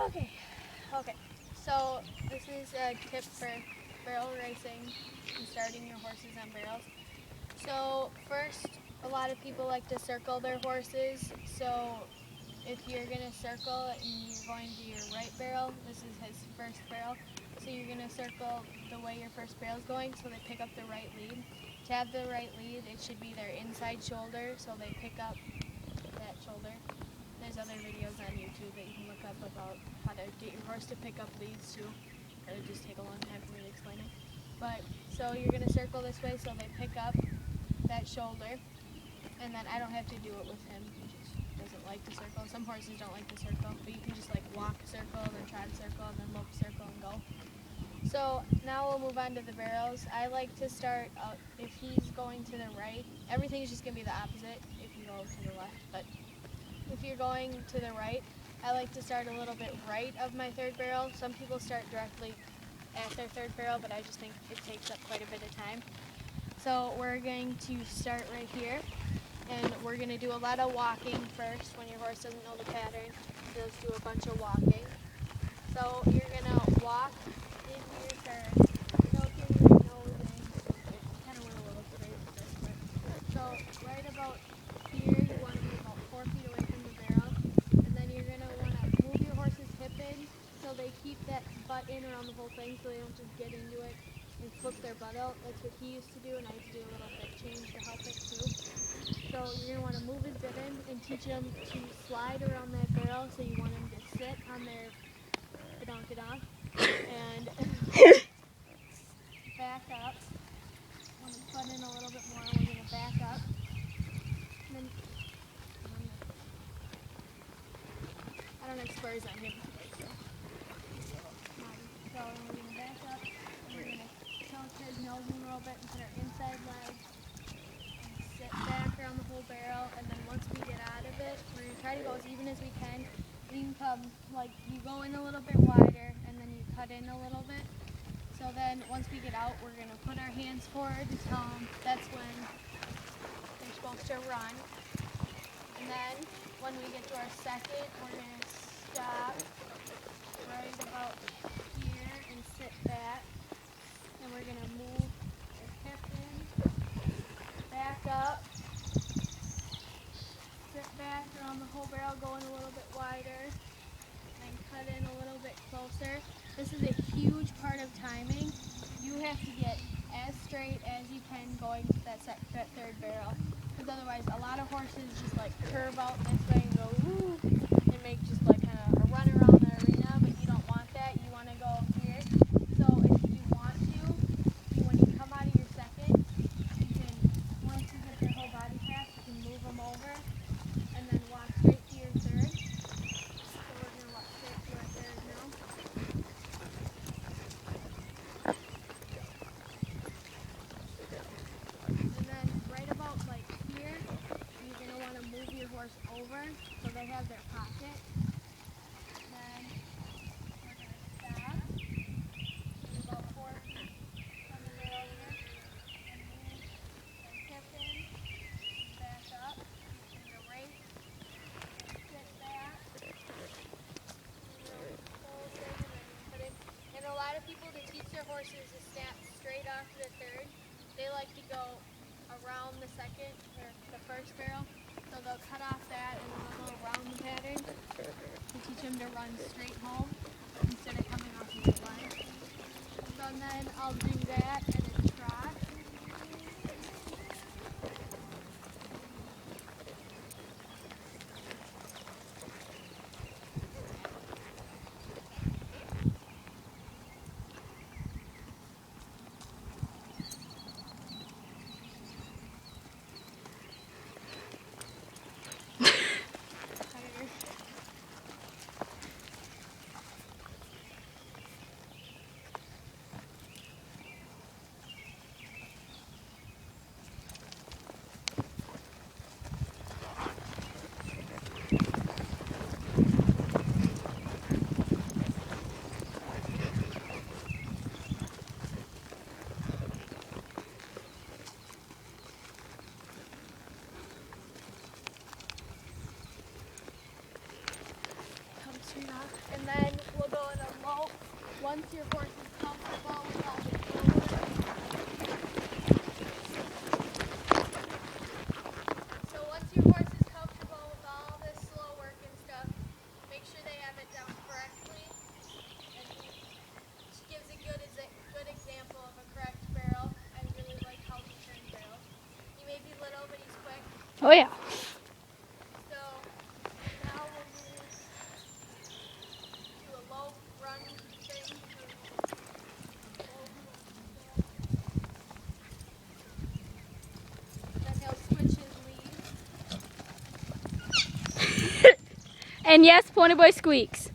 Okay. So this is a tip for barrel racing and starting your horses on barrels. So first, a lot of people like to circle their horses. So if you're gonna circle and you're going to your right barrel, this is his first barrel. So you're gonna circle the way your first barrel is going, so they pick up the right lead. To have the right lead, it should be their inside shoulder, so they pick up that shoulder. There's other videos on YouTube that you can look up about how to get your horse to pick up leads too. It would just take a long time for me to explain it. But so you're gonna circle this way, so they pick up that shoulder, and then I don't have to do it with him. He just doesn't like to circle. Some horses don't like to circle, but you can just like walk a circle, then trot a circle, and then lope a circle and go. So now we'll move on to the barrels. I like to start if he's going to the right. Everything is just gonna be the opposite if you go to the left. But if you're going to the right, I like to start a little bit right of my third barrel. Some people start directly at their third barrel, but I just think it takes up quite a bit of time. So we're going to start right here, and we're going to do a lot of walking first. When your horse doesn't know the pattern, just do a bunch of walking. So you're going to walk into your turn, choking your nose in. It kind of went a little crazy, but so right about here, you want to be about 4 feet away from the barrel, and then you're going to want to move your horse's hip in so they keep that butt in around the whole thing, so they don't just get into it and flip their butt out. That's what he used to do, and I used to do a little bit change to help it too. So you're going to want to move his bit in and teach him to slide around that barrel. So you want him to sit on their badonkadonk and back up. When we put in a little bit more, we're going to back up. And then, I don't have spurs on him today, so we're going to back up, and we're going to tilt his nose in a little bit and put our inside leg and sit back around the whole barrel. And then once we get out of it, we're going to try to go as even as we can. You can come, like, you go in a little bit wider, and then you cut in a little bit. So then once we get out, we're going to put our hands forward to tell them that's when they're supposed to run. And then when we get to our second, we're going to stop right about here and sit back. And we're going to move our hip in, back up, sit back around the whole barrel, going a little bit wider, and cut in a little bit closer. This is a huge part of timing. You have to get as straight as you can going to that third barrel. Because otherwise, a lot of horses just like curve out this way and go woo, and make just like kind of a run around the arena, but you don't want that. You want to go here. So if you want to, when you come out of your second, you can, once you get their whole body pass, you can move them over and then walk straight to your third. So we're going to walk straight to our third now. And then right about like here, you're going to want to move your horse over so they have their pocket. Then we're going to stop. We're about 4 feet from the barrel here. And move our hip in, back up. We're going to race, sit back. And a lot of people, to teach their horses to snap straight off the third, they like to go around the second or the first barrel. So they'll cut off that and then they'll go around the pattern to teach them to run straight home instead of coming off of the line. So then I'll do that and a trot. And then we'll go in a lope once your horse is comfortable with all the slow work. So once your horse is comfortable with all this slow work and stuff, make sure they have it down correctly. And he gives a good example of a correct barrel. I really like how he turns barrels. He may be little, but he's quick. Oh yeah. So now we'll move to a low run thing. Then he'll switch his lead. And yes, Pony Boy squeaks.